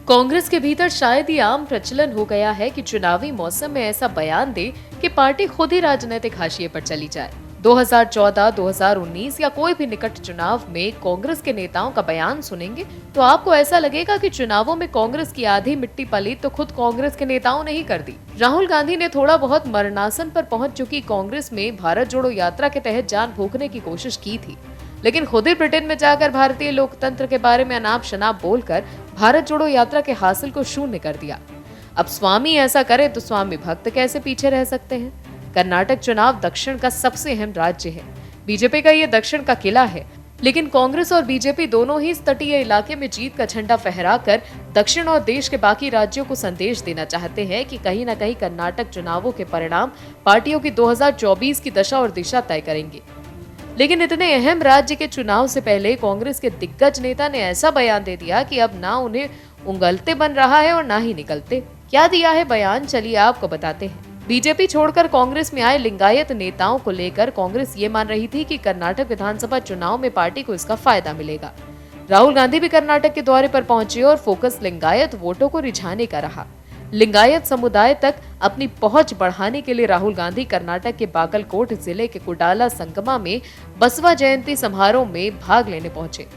कांग्रेस के भीतर शायद ये आम प्रचलन हो गया है कि चुनावी मौसम में ऐसा बयान दे कि पार्टी खुद ही राजनीतिक हाशिए पर चली जाए। 2014, 2019 या कोई भी निकट चुनाव में कांग्रेस के नेताओं का बयान सुनेंगे तो आपको ऐसा लगेगा कि चुनावों में कांग्रेस की आधी मिट्टी पलीत तो खुद कांग्रेस के नेताओं ने ही कर दी। राहुल गांधी ने थोड़ा बहुत मरणासन पर पहुंच चुकी कांग्रेस में भारत जोड़ो यात्रा के तहत जान फूंकने की कोशिश की थी, लेकिन खुद ही ब्रिटेन में जाकर भारतीय लोकतंत्र के बारे में अनाप शनाप बोलकर भारत जोड़ो यात्रा के हासिल को शून्य कर दिया। अब स्वामी ऐसा करे तो स्वामी भक्त कैसे पीछे रह सकते हैं। कर्नाटक चुनाव दक्षिण का सबसे अहम राज्य है। बीजेपी का ये दक्षिण का किला है, लेकिन कांग्रेस और बीजेपी दोनों ही इस तटीय इलाके में जीत का झंडा फहराकर दक्षिण और देश के बाकी राज्यों को संदेश देना चाहते हैं कि कहीं न कहीं कर्नाटक चुनावों के परिणाम पार्टियों की 2024 की दशा और दिशा तय करेंगे। लेकिन इतने अहम राज्य के चुनाव से पहले कांग्रेस के दिग्गज नेता ने ऐसा बयान दे दिया कि अब ना उन्हें उंगलते बन रहा है और ना ही निकलते। क्या दिया है बयान, चलिए आपको बताते हैं। बीजेपी छोड़कर कांग्रेस में आए लिंगायत नेताओं को लेकर कांग्रेस ये मान रही थी कि कर्नाटक विधानसभा चुनाव में पार्टी को इसका फायदा मिलेगा। राहुल गांधी भी कर्नाटक के दौरे पर पहुंचे और फोकस लिंगायत वोटों को रिझाने का रहा। लिंगायत समुदाय तक अपनी पहुंच बढ़ाने के लिए राहुल गांधी कर्नाटक के बागलकोट जिले के कुडाला संगमा में बसवा जयंती समारोह में भाग लेने पहुंचे।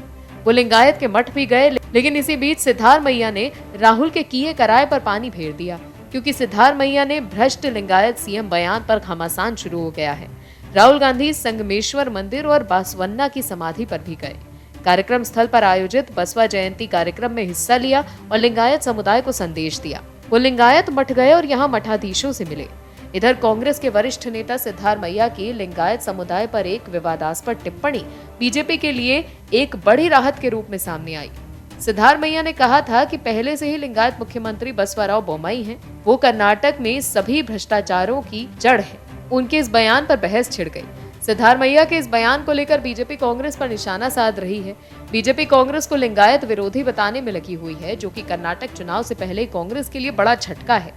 वो लिंगायत के मठ भी गए, लेकिन इसी बीच सिद्धारमैया ने राहुल के किए कराए पर पानी फेर दिया, क्योंकि सिद्धारमैया ने भ्रष्ट लिंगायत सीएम बयान पर घमासान शुरू हो गया है। राहुल गांधी संगमेश्वर मंदिर और बासवन्ना की समाधि पर भी गए। कार्यक्रम स्थल पर आयोजित बसवा जयंती कार्यक्रम में हिस्सा लिया और लिंगायत समुदाय को संदेश दिया। वो लिंगायत मठ गए और यहाँ मठाधीशों से मिले। इधर कांग्रेस के वरिष्ठ नेता सिद्धारमैया की लिंगायत समुदाय पर एक विवादास्पद टिप्पणी बीजेपी के लिए एक बड़ी राहत के रूप में सामने आई। सिद्धारमैया ने कहा था कि पहले से ही लिंगायत मुख्यमंत्री बसवराव बोम्मई हैं। वो कर्नाटक में सभी भ्रष्टाचारों की जड़ है। उनके इस बयान पर बहस छिड़ गई। सिद्धारमैया के इस बयान को लेकर बीजेपी कांग्रेस पर निशाना साध रही है। बीजेपी कांग्रेस को लिंगायत विरोधी बताने में लगी हुई है, जो कि कर्नाटक चुनाव से पहले कांग्रेस के लिए बड़ा झटका है।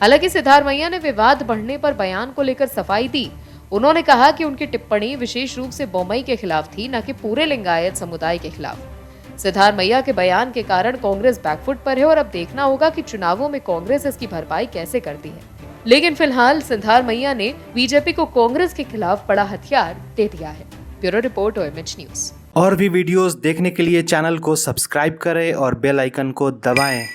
हालांकि सिद्धारमैया ने विवाद बढ़ने पर बयान को लेकर सफाई दी। उन्होंने कहा कि उनकी टिप्पणी विशेष रूप से बोम्मई के खिलाफ थी, न कि पूरे लिंगायत समुदाय के खिलाफ। सिद्धारमैया के बयान के कारण कांग्रेस बैकफुट पर है और अब देखना होगा कि चुनावों में कांग्रेस इसकी भरपाई कैसे करती है। लेकिन फिलहाल सिद्धारमैया ने बीजेपी को कांग्रेस के खिलाफ बड़ा हथियार दे दिया है। Bureau report OMH news. और भी वीडियोस देखने के लिए चैनल को सब्सक्राइब करें और बेल आइकन को दबाएं।